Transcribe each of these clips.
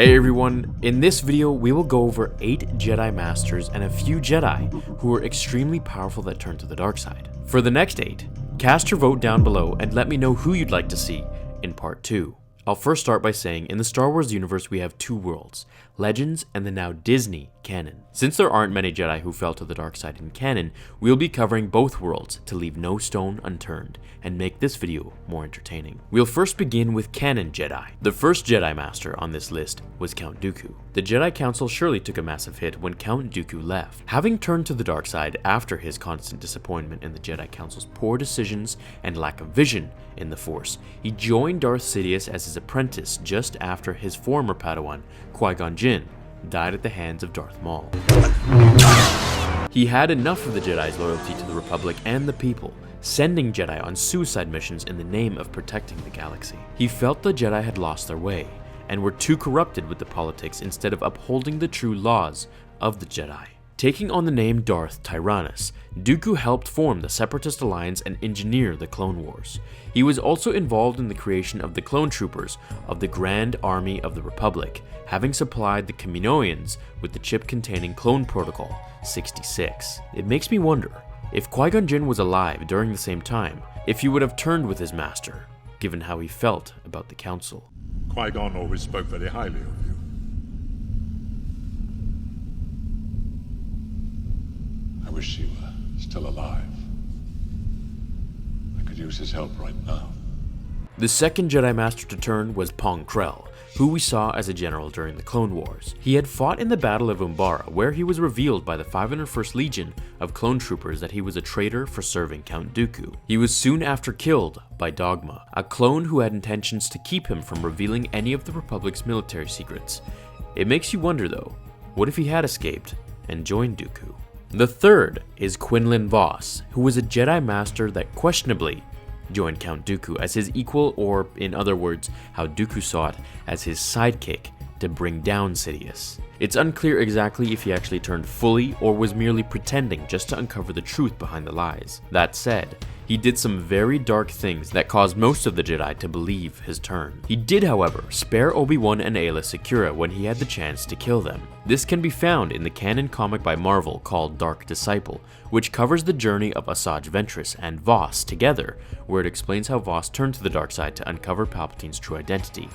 Hey everyone, in this video we will go over 8 Jedi Masters and a few Jedi who were extremely powerful that turned to the dark side. For the next 8, cast your vote down below and let me know who you'd like to see in part 2. I'll first start by saying in the Star Wars universe we have 2 worlds, Legends and the now Disney canon. Since there aren't many Jedi who fell to the dark side in canon, we'll be covering both worlds to leave no stone unturned and make this video more entertaining. We'll first begin with canon Jedi. The first Jedi Master on this list was Count Dooku. The Jedi Council surely took a massive hit when Count Dooku left. Having turned to the dark side after his constant disappointment in the Jedi Council's poor decisions and lack of vision in the Force, he joined Darth Sidious as his apprentice just after his former Padawan, Qui-Gon Jinn, died at the hands of Darth Maul. He had enough of the Jedi's loyalty to the Republic and the people, sending Jedi on suicide missions in the name of protecting the galaxy. He felt the Jedi had lost their way, and were too corrupted with the politics instead of upholding the true laws of the Jedi. Taking on the name Darth Tyrannus, Dooku helped form the Separatist Alliance and engineer the Clone Wars. He was also involved in the creation of the clone troopers of the Grand Army of the Republic, having supplied the Kaminoans with the chip-containing clone protocol 66. It makes me wonder, if Qui-Gon Jinn was alive during the same time, if he would have turned with his master, given how he felt about the Council. Qui-Gon always spoke very highly of you. I wish he were still alive. I could use his help right now. The second Jedi Master to turn was Pong Krell, who we saw as a general during the Clone Wars. He had fought in the Battle of Umbara, where he was revealed by the 501st Legion of clone troopers that he was a traitor for serving Count Dooku. He was soon after killed by Dogma, a clone who had intentions to keep him from revealing any of the Republic's military secrets. It makes you wonder though, what if he had escaped and joined Dooku? The third is Quinlan Voss, who was a Jedi Master that questionably joined Count Dooku as his equal, or in other words, how Dooku saw it, as his sidekick to bring down Sidious. It's unclear exactly if he actually turned fully or was merely pretending just to uncover the truth behind the lies. That said, he did some very dark things that caused most of the Jedi to believe his turn. He did, however, spare Obi-Wan and Aayla Secura when he had the chance to kill them. This can be found in the canon comic by Marvel called Dark Disciple, which covers the journey of Asajj Ventress and Voss together, where it explains how Voss turned to the dark side to uncover Palpatine's true identity.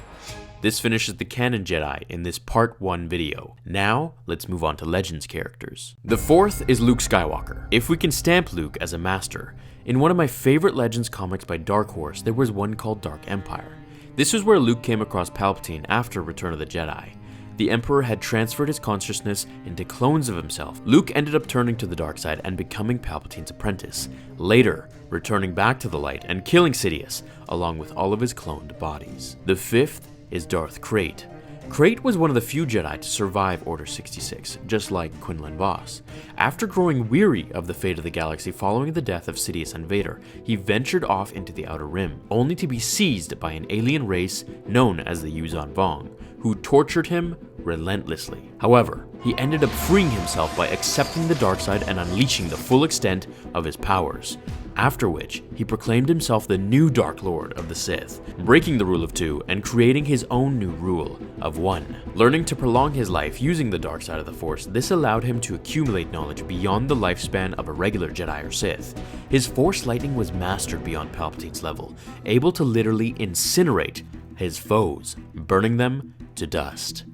This finishes the canon Jedi in this part 1 video. Now, let's move on to Legends characters. The fourth is Luke Skywalker. If we can stamp Luke as a master, in one of my favorite Legends comics by Dark Horse, there was one called Dark Empire. This was where Luke came across Palpatine after Return of the Jedi. The Emperor had transferred his consciousness into clones of himself. Luke ended up turning to the dark side and becoming Palpatine's apprentice, later returning back to the light and killing Sidious, along with all of his cloned bodies. The fifth is Darth Krayt. Crait was one of the few Jedi to survive Order 66, just like Quinlan Voss. After growing weary of the fate of the galaxy following the death of Sidious and Vader, he ventured off into the Outer Rim, only to be seized by an alien race known as the Yuuzhan Vong, who tortured him relentlessly. However, he ended up freeing himself by accepting the dark side and unleashing the full extent of his powers. After which, he proclaimed himself the new Dark Lord of the Sith, breaking the rule of 2 and creating his own new rule of 1. Learning to prolong his life using the dark side of the Force, this allowed him to accumulate knowledge beyond the lifespan of a regular Jedi or Sith. His Force lightning was mastered beyond Palpatine's level, able to literally incinerate his foes, burning them to dust.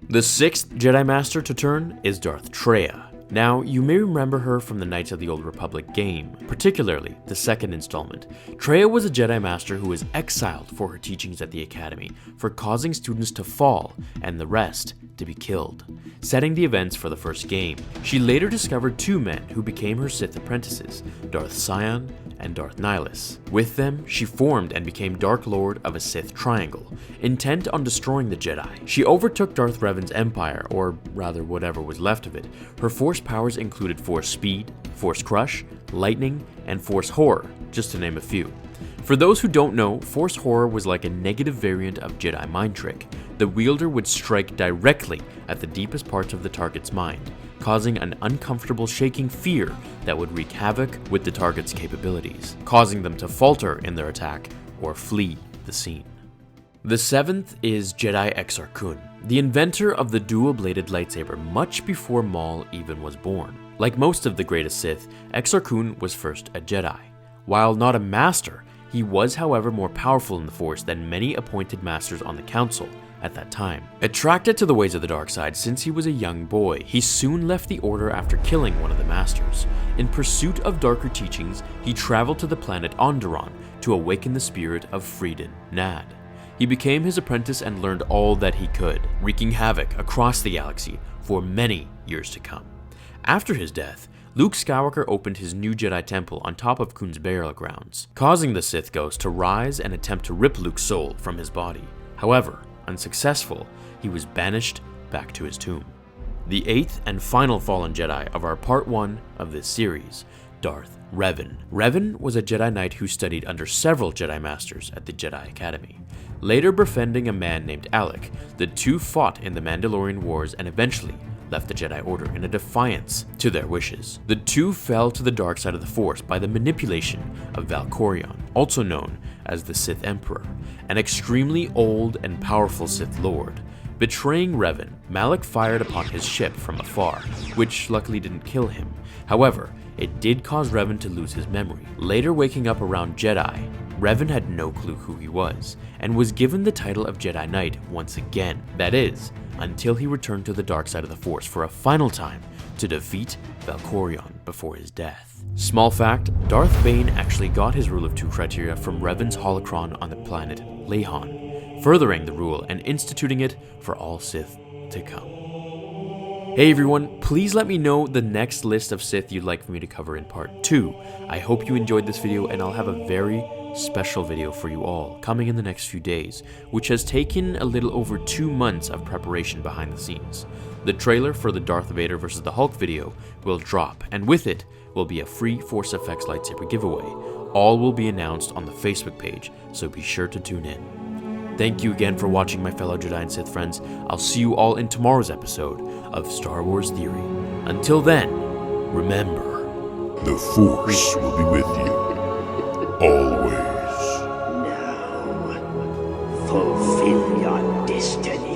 The sixth Jedi Master to turn is Darth Traya. Now, you may remember her from the Knights of the Old Republic game, particularly the second installment. Traya was a Jedi Master who was exiled for her teachings at the Academy, for causing students to fall and the rest to be killed, setting the events for the first game. She later discovered 2 men who became her Sith apprentices, Darth Sion and Darth Nihilus. With them, she formed and became Dark Lord of a Sith Triangle, intent on destroying the Jedi. She overtook Darth Revan's empire, or rather whatever was left of it. Her Force powers included Force Speed, Force Crush, Lightning, and Force Horror, just to name a few. For those who don't know, Force Horror was like a negative variant of Jedi Mind Trick. The wielder would strike directly at the deepest parts of the target's mind, causing an uncomfortable shaking fear that would wreak havoc with the target's capabilities, causing them to falter in their attack or flee the scene. The 7th is Jedi Exar Kun, the inventor of the dual-bladed lightsaber much before Maul even was born. Like most of the greatest Sith, Exar Kun was first a Jedi. While not a master, he was however more powerful in the Force than many appointed masters on the Council at that time. Attracted to the ways of the dark side since he was a young boy, he soon left the Order after killing one of the masters. In pursuit of darker teachings, he traveled to the planet Onderon to awaken the spirit of Freedon Nad. He became his apprentice and learned all that he could, wreaking havoc across the galaxy for many years to come. After his death, Luke Skywalker opened his new Jedi temple on top of Kun's burial grounds, causing the Sith ghost to rise and attempt to rip Luke's soul from his body. However, unsuccessful, he was banished back to his tomb. The 8th and final fallen Jedi of our part 1 of this series, Darth Revan. Revan was a Jedi Knight who studied under several Jedi Masters at the Jedi Academy. Later befriending a man named Alec, the two fought in the Mandalorian Wars and eventually left the Jedi Order in a defiance to their wishes. The two fell to the dark side of the Force by the manipulation of Valkorion, also known as the Sith Emperor, an extremely old and powerful Sith Lord. Betraying Revan, Malak fired upon his ship from afar, which luckily didn't kill him. However, it did cause Revan to lose his memory. Later waking up around Jedi, Revan had no clue who he was, and was given the title of Jedi Knight once again. That is, until he returned to the dark side of the Force for a final time to defeat Valkorion before his death. Small fact, Darth Bane actually got his rule of 2 criteria from Revan's holocron on the planet Lehon, furthering the rule and instituting it for all Sith to come. Hey everyone, please let me know the next list of Sith you'd like for me to cover in part 2. I hope you enjoyed this video, and I'll have a very special video for you all coming in the next few days, which has taken a little over 2 months of preparation behind the scenes. The trailer for the Darth Vader vs. the Hulk video will drop, and with it will be a free Force FX lightsaber giveaway. All will be announced on the Facebook page, so be sure to tune in. Thank you again for watching, my fellow Jedi and Sith friends. I'll see you all in tomorrow's episode of Star Wars Theory. Until then, remember, The Force will be with you. Always. Now, fulfill your destiny.